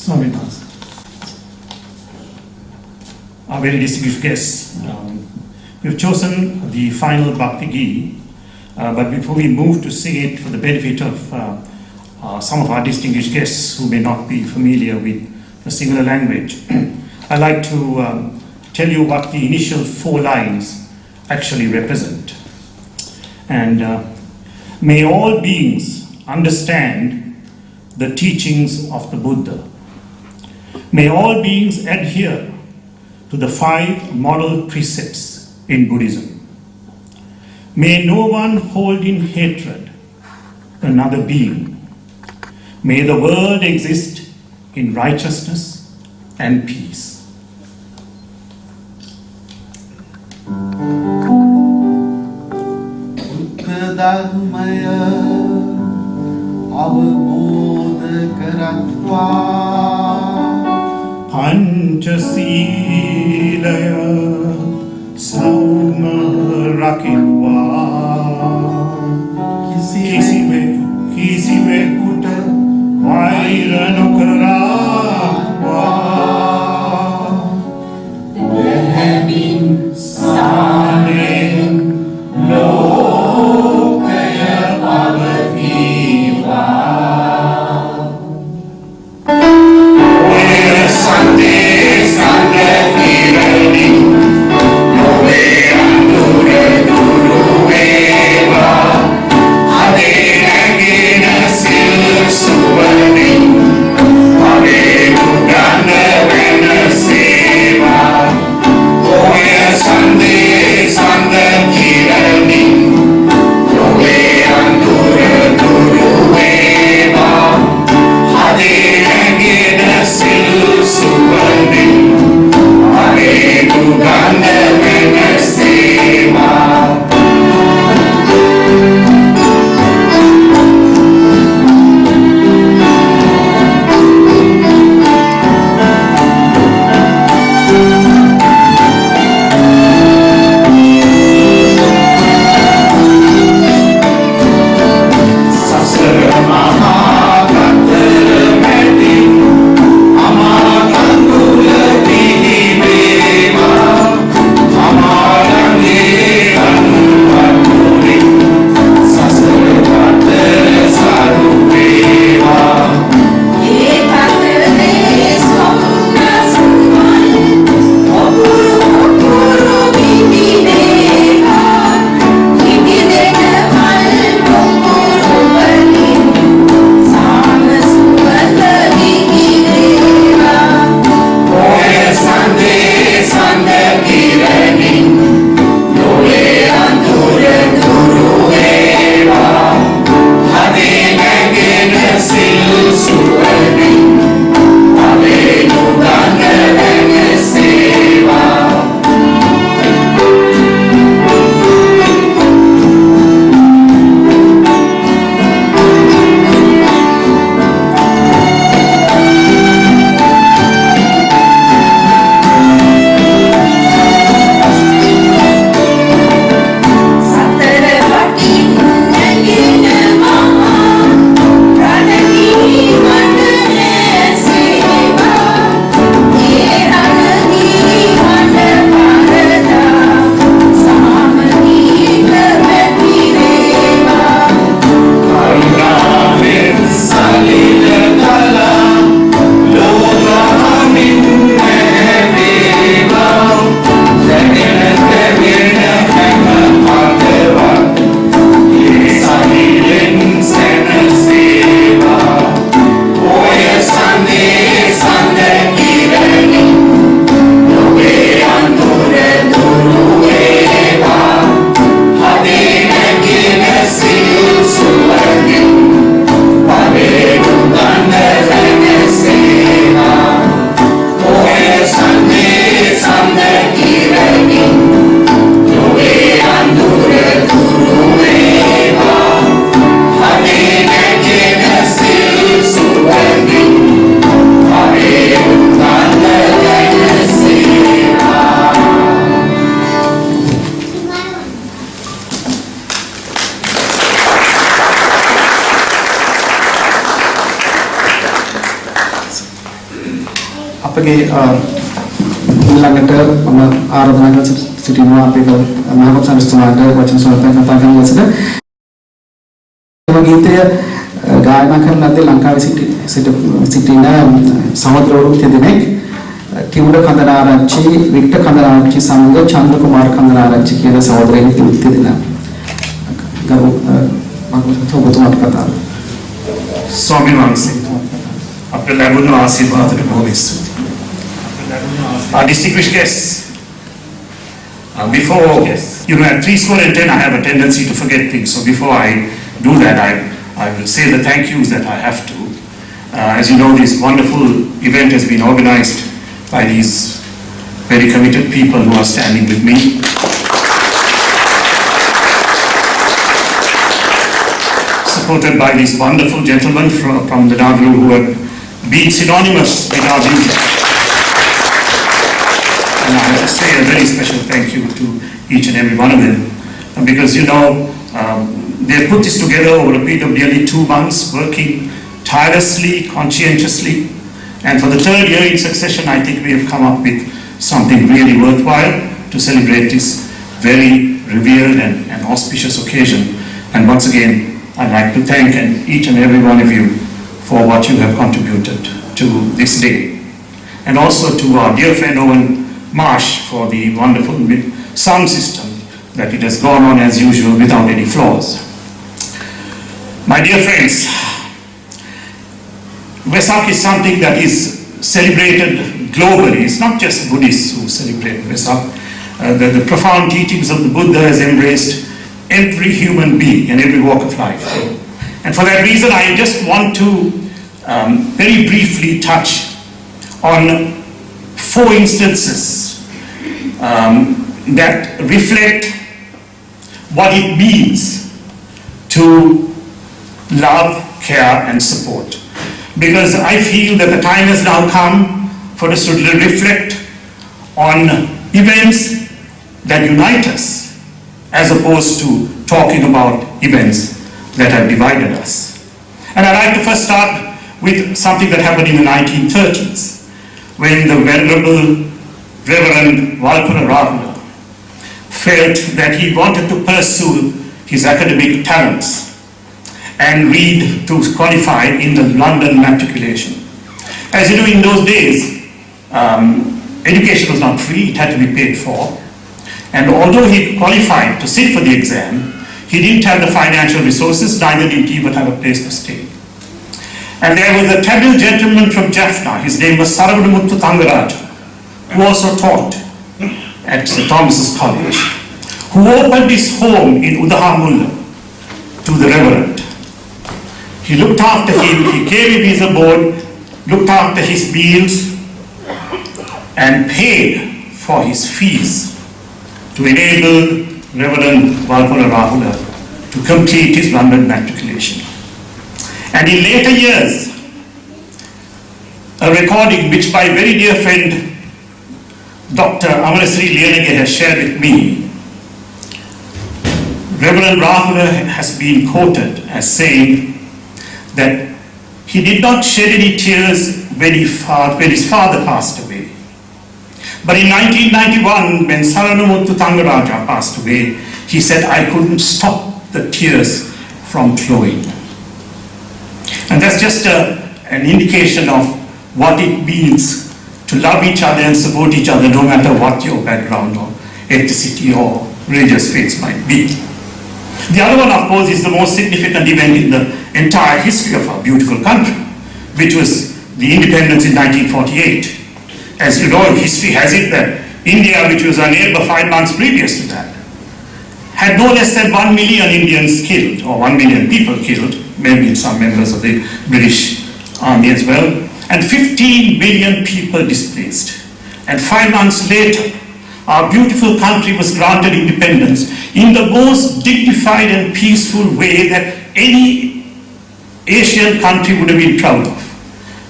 Swaminas, our very distinguished guests. We've chosen the final Bhakti Gita, but before we move to sing it for the benefit of some of our distinguished guests who may not be familiar with the singular language, I'd like to tell you what the initial 4 lines actually represent. And may all beings understand the teachings of the Buddha. May all beings adhere to the 5 moral precepts in Buddhism. May no one hold in hatred another being. May the world exist in righteousness and peace. ධර්මය අවබෝධ කරත්වා පංචශීලය සෞම රකිත්වා කිසිවෙකුට වෛර නොකරත්වා දැහැමින් සානෙන් Sunday, අපගේ ඊළඟට මම ආරාධනා කර සිටිනවා අපේ මහා සංස්ථාවට වචන සමර්පණය කතා කරන ලෙසට ගීතය ගායනා කරන ලද්දේ ලංකාවේ සිටින සහෝදරවරුන් දෙදෙනෙක් කිවුඩ කන්දනාරච්චි වික්ටර් කන්දනාරච්චි සමග චන්ද්‍ර කුමාර කන්දනාරච්චි කියන සහෝදරයන් දෙදෙනා ගරු මම ඔබතුමාට කතා ස්වාමීන් වහන්සේ අපේ ලැබුණු ආශිර්වාදයට බොහොම ස්තුතියි. Our distinguished guests, before, you know, at 3:10 I have a tendency to forget things, so before I do that, I will say the thank yous that I have to. As you know, this wonderful event has been organized by these very committed people who are standing with me. Supported by these wonderful gentlemen from the Nagaru who have been synonymous with our music. And I have to say a very special thank you to each and every one of them, because you know, they put this together over a period of nearly 2 months, working tirelessly, conscientiously, and for the 3rd year in succession I think we have come up with something really worthwhile to celebrate this very revered and auspicious occasion. And once again, I'd like to thank each and every one of you for what you have contributed to this day. And also to our dear friend Owen Marsh for the wonderful sound system that it has gone on as usual without any flaws. My dear friends, Vesak is something that is celebrated globally. It's not just Buddhists who celebrate Vesak. The profound teachings of the Buddha has embraced every human being in every walk of life. And for that reason, I just want to very briefly touch on 4 instances that reflect what it means to love, care and support. Because I feel that the time has now come for us to reflect on events that unite us, as opposed to talking about events that have divided us. And I'd like to first start with something that happened in the 1930s, when the Venerable Reverend Valpura Rahula felt that he wanted to pursue his academic talents and read to qualify in the London matriculation. As you know, in those days, education was not free, it had to be paid for. And although he qualified to sit for the exam, he didn't have the financial resources, neither did he even have a place to stay. And there was a Tamil gentleman from Jaffna, his name was Saravadamuttu Thangaraja, who also taught at St. Thomas's College, who opened his home in Udahamulla to the Reverend. He looked after him, he gave him his abode, looked after his meals, and paid for his fees to enable Reverend Valpura Rahula to complete his London matriculation. And in later years, a recording which my very dear friend Dr. Amarasri Liyanage has shared with me, Reverend Rahula has been quoted as saying that he did not shed any tears when his father passed away. But in 1991, when Saranamuttu Thangaraja passed away, he said, I couldn't stop the tears from flowing. And that's just an indication of what it means to love each other and support each other, no matter what your background or ethnicity or religious faith might be. The other one, of course, is the most significant event in the entire history of our beautiful country, which was the independence in 1948. As you know, history has it that India, which was our neighbor 5 months previous to that, had no less than 1 million Indians killed, or 1 million people killed, maybe some members of the British Army as well, and 15 million people displaced. And 5 months later, our beautiful country was granted independence in the most dignified and peaceful way that any Asian country would have been proud of.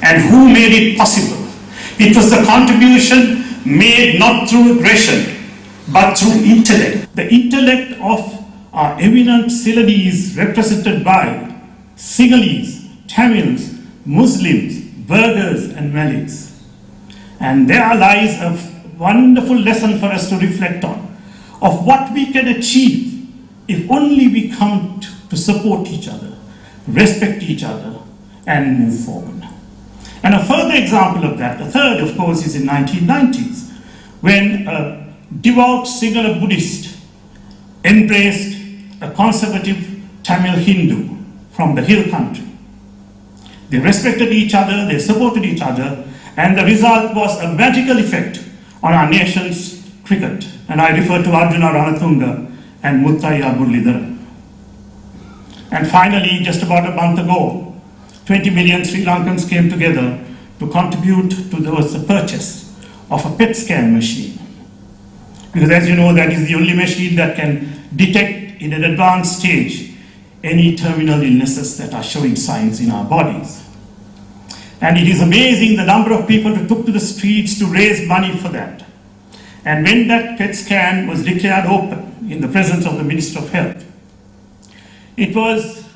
And who made it possible? It was the contribution made not through aggression, but through intellect. The intellect of our eminent Siladis, represented by Sinhalese, Tamils, Muslims, Burghers and Malays. And there lies a wonderful lesson for us to reflect on of what we can achieve if only we come to support each other, respect each other, and move forward. And a further example of that, the third, of course, is in 1990s, when a devout singular Buddhist embraced a conservative Tamil Hindu from the hill country. They respected each other, they supported each other, and the result was a magical effect on our nation's cricket. And I refer to Arjuna Ranatunga and Muttaya Muralidharan. And finally, just about a month ago, 20 million Sri Lankans came together to contribute towards the purchase of a PET scan machine. Because as you know, that is the only machine that can detect in an advanced stage any terminal illnesses that are showing signs in our bodies. And it is amazing the number of people who took to the streets to raise money for that. And when that PET scan was declared open in the presence of the Minister of Health, it was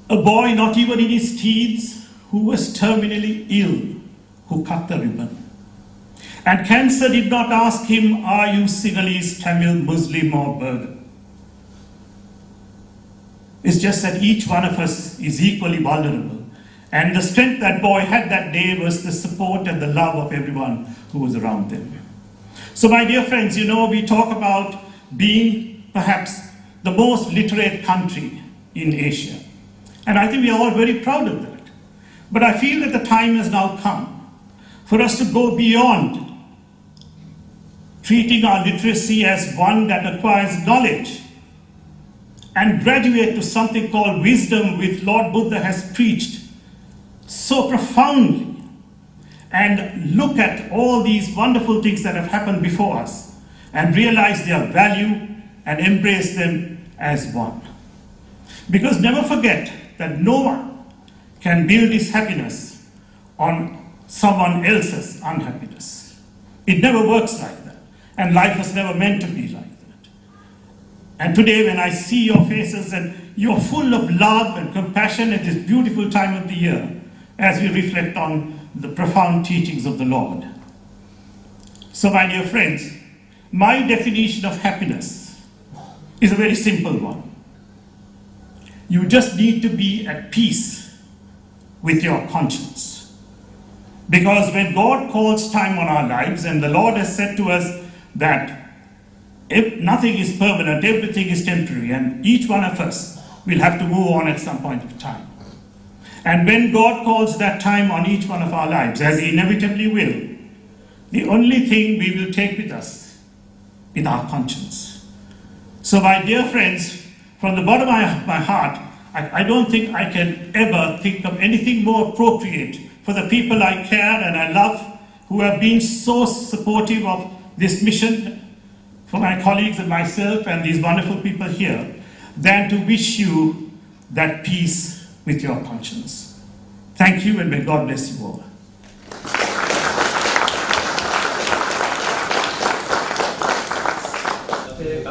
a boy not even in his teens who was terminally ill who cut the ribbon. And cancer did not ask him, are you Sinhalese, Tamil, Muslim or Burgher? It's just that each one of us is equally vulnerable. And the strength that boy had that day was the support and the love of everyone who was around them. So my dear friends, you know, we talk about being perhaps the most literate country in Asia. And I think we are all very proud of that. But I feel that the time has now come for us to go beyond treating our literacy as one that acquires knowledge and graduate to something called wisdom, which Lord Buddha has preached so profoundly, and look at all these wonderful things that have happened before us and realize their value and embrace them as one. Because never forget that no one can build his happiness on someone else's unhappiness. It never works like that, and life was never meant to be like that. And today when I see your faces and you're full of love and compassion at this beautiful time of the year, as we reflect on the profound teachings of the Lord. So my dear friends, my definition of happiness is a very simple one. You just need to be at peace with your conscience. Because when God calls time on our lives, and the Lord has said to us that nothing is permanent, everything is temporary, and each one of us will have to move on at some point of time. And when God calls that time on each one of our lives, as He inevitably will, the only thing we will take with us is our conscience. So my dear friends, from the bottom of my heart, I don't think I can ever think of anything more appropriate for the people I care and I love, who have been so supportive of this mission, for my colleagues and myself and these wonderful people here, than to wish you that peace with your conscience. Thank you, and may God bless you all. Take